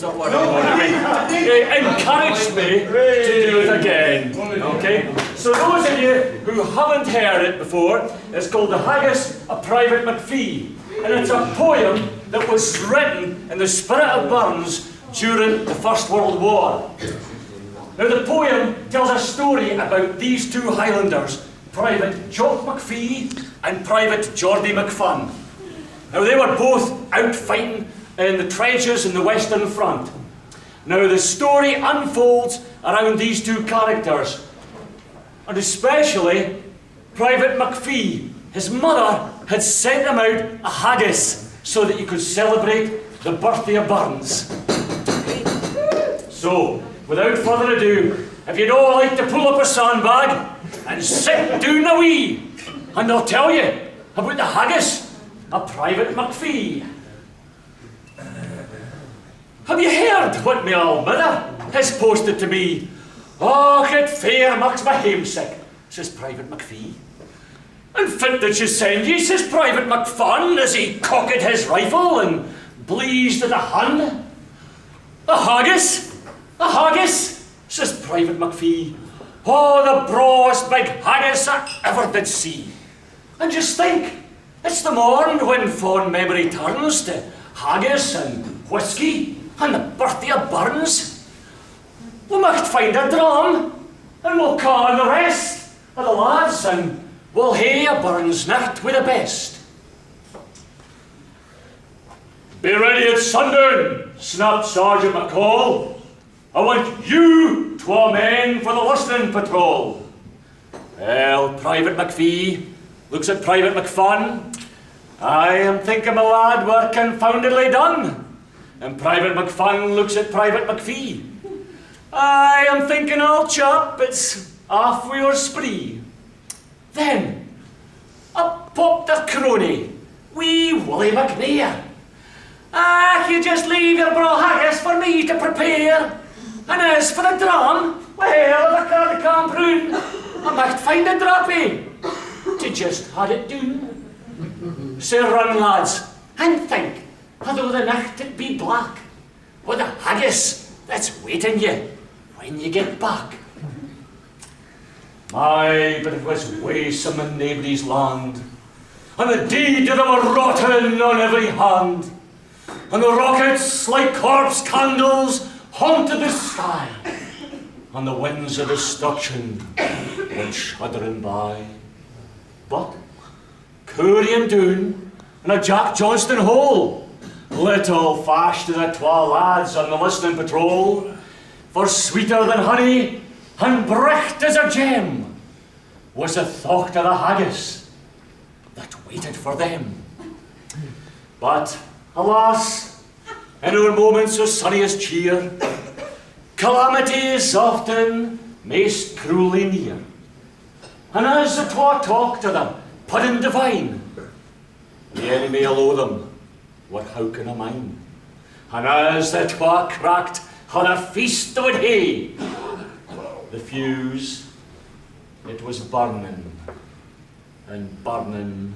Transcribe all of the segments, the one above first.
that word anymore. He encouraged me to do it again. Okay? So those of you who haven't heard it before, it's called the Haggis of Private McPhee. And it's a poem that was written in the spirit of Burns during the First World War. Now the poem tells a story about these two Highlanders, Private Jock McPhee and Private Geordie McPhun. Now they were both out fighting in the trenches in the Western Front. Now the story unfolds around these two characters, and especially Private McPhee. His mother had sent him out a haggis so that he could celebrate the birthday of Burns. So, without further ado, if you'd all like to pull up a sandbag and sit down a wee, and I'll tell you about the haggis of Private McPhee. Have you heard what my old mother has posted to me? Oh, it fair makes my hamesick, says Private McPhee. And fit that you send ye, says Private McPhun, as he cocked his rifle and blazed at the Hun. A haggis, says Private McPhee. Oh, the brawest big haggis I ever did see. And just think, it's the morn when fond memory turns to haggis and whisky and the birthday of Burns. We might find a drum, and we'll call the rest of the lads, and we'll hae a Burns night with the best. Be ready at sundown, snapped Sergeant McCall. I want you 12 men for the listening patrol. Well, Private McPhee looks at Private McPhun. I am thinking, my lad, we're confoundedly done. And Private McPhun looks at Private McPhee. I am thinking, old chap, it's off with your spree. Then, up popped a crony, wee Willie McNair. Ah, you just leave your braw haggis for me to prepare. And as for the drum, well, if I can't come round, I might find a drappy to just had it doon. So run, lads, and think, although the night it be black, with the haggis that's waiting you when you get back. My, but it was waesome in naebody's land, and the deed that they were rotten on every hand, and the rockets like corpse candles haunted the sky, and the winds of destruction went shuddering by. But Curry Doon and a Jack Johnston hole, little fash to the 12 lads on the listening patrol, for sweeter than honey and bricht as a gem was the thought of the haggis that waited for them. But alas, in our moments of sunniest cheer, calamity is often most cruelly near. And as the twa talk to them, pudding divine, the enemy will owe them what how can I mind? And as the twa cracked on a feast would hae, the fuse, it was burning and burning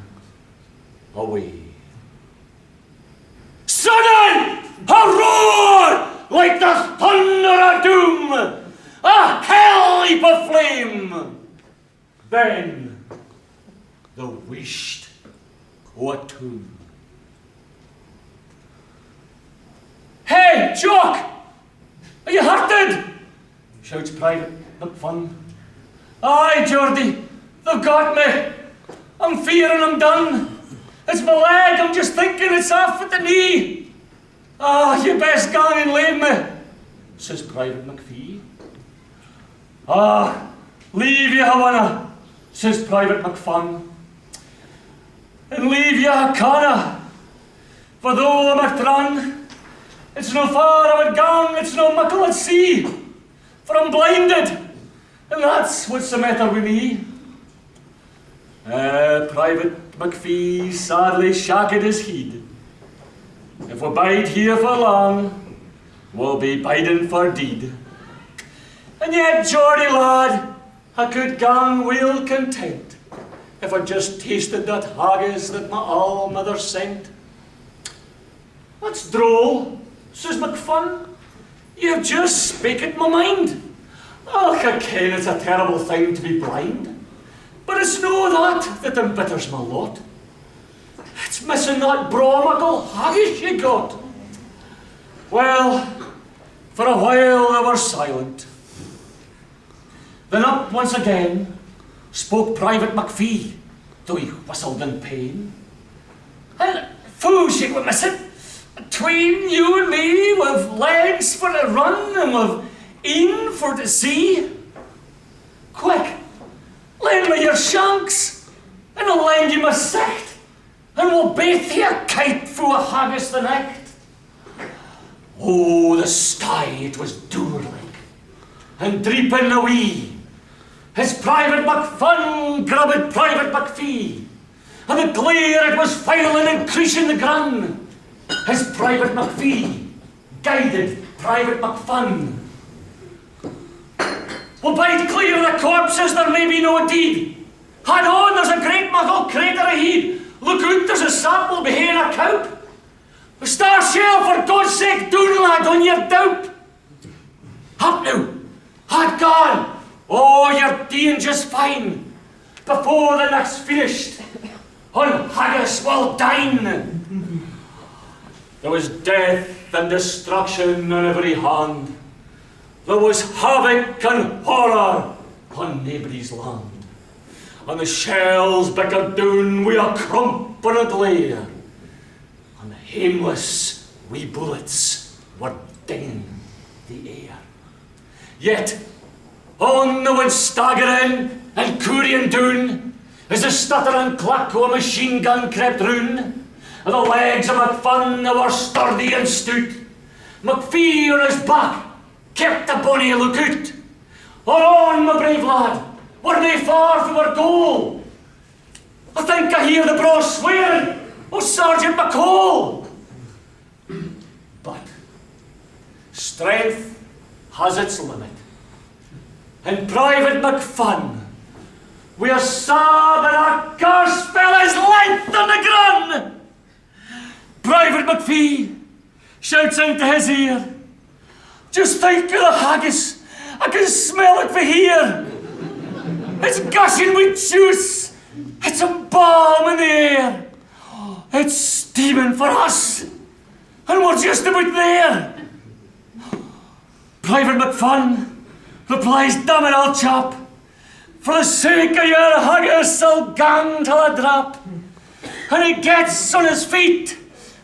away. Sudden, a roar like the thunder of doom, a hell heap of flame. Then the wheesht o' a tomb. Hey, Jock! Are you hurted? Shouts Private McPhun. Aye, Geordie, they've got me. I'm fearing I'm done. It's my leg, I'm just thinking it's off at the knee. Ah, you best gang and leave me, says Private McPhee. Ah, leave you, Hawanna, says Private McPhun. And leave you a canna, for though I'm a run, it's no far I would gang, it's no muckle at sea, for I'm blinded, and that's what's the matter with me. Private McPhee sadly shacked his head. If we bide here for long, we'll be biding for deed. And yet, Geordie lad, I could gang well content if I just tasted that haggis that my old mother sent. That's droll, says McPhun. You've just speakit my mind. Och, I ken it's a terrible thing to be blind, but it's no that embitters my lot. It's missing that braw muckle haggis you got. Well, for a while they were silent. Then up once again spoke Private McPhee, though he whistled in pain. And fools you were missing. Between you and me, we've legs for to run and we've een for to see. Quick, lend me your shanks, and I'll lend you my sicht, and we'll baith you a kite through a haggis the night. Oh, the sky it was dour-like, and dreeping a wee. His Private McFun grabbed Private McPhee, and the glare it was filing and creasing the grun. His Private McPhee guided Private McFun. We'll bide clear of the corpses, there may be no deed. Hand on, there's a great muckle crater ahead. Look out, there's a sample behind a cowp. Star shell, for God's sake, doon lad, on your doubt. Up now, had gone. Oh, you're doing just fine. Before the nicht's finished, on Haggis will dine. There was death and destruction on every hand. There was havoc and horror on naebody's land. And the shells bickered down with a crump and a glare. And aimless wee bullets were dinging the air. Yet, on they went staggering and courieing down as the stuttering clack of a machine gun crept round. And the legs of McFun were sturdy and stout. McPhee on his back kept a bonny lookout. On, my brave lad, we're nae far from our goal. I think I hear the braw swearing of Sergeant McCall. But strength has its limit. And Private McFun, we're sobbing a curse fella's length on the grun. Private McPhee shouts out to his ear, just think of the haggis, I can smell it for here. It's gushing with juice, it's a balm in the air. It's steaming for us, and we're just about there. Private McFun replies, damn it, old chap, for the sake of your haggis, I'll gang till I drop. And he gets on his feet,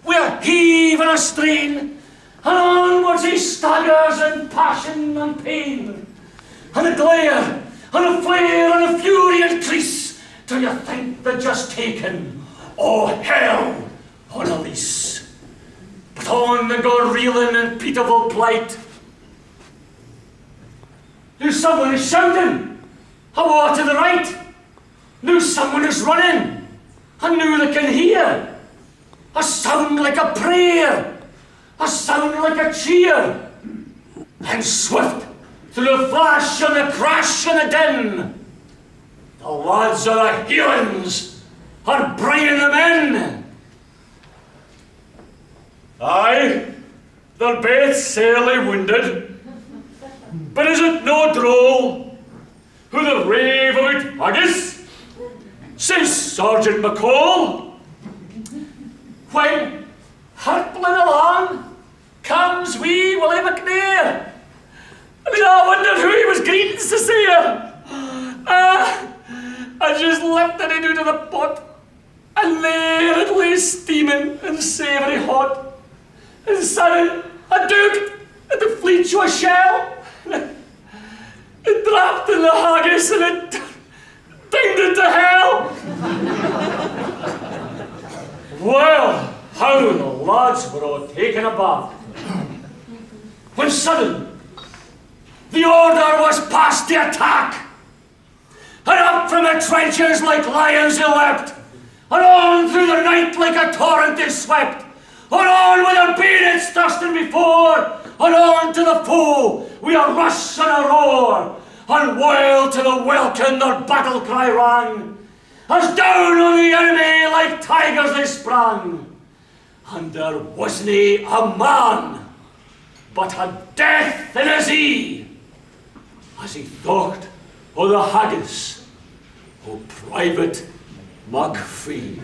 with a heave and a strain, and onwards he staggers in passion and pain. And the glare, and the flare, and the fury increase, till you think they're just taken, oh hell, on a lease. But on they go reeling in pitiful plight. Now someone is shouting, awa to the right. Now someone is running, and now they can hear. A sound like a prayer, a sound like a cheer, and swift through the flash and the crash and the din, the lads of the Hielands are bringing them in. Aye, they're both sorely wounded, but is it no droll who the rave about haggis? Says Sergeant McCall. When, hurtling along, comes wee Willie McNair. I wondered who he was greeting to see her. I just lifted it out of the pot, and there it lay steaming and savoury hot. And sudden, I duked at the fleet to a shell. It dropped in the haggis and it dinged it to hell. Well, how the lads were all taken aback. When sudden, the order was passed to attack. And up from the trenches like lions they leapt, and on through the night like a torrent they swept, and on with their bayonets thrusting before, and on to the foe with a rush and a roar, and wild to the welkin their battle cry rang, as down on the enemy like tigers they sprang. And there wasn't a man but a death in his ee, as he thought o' the Haggis o' Private McPhee.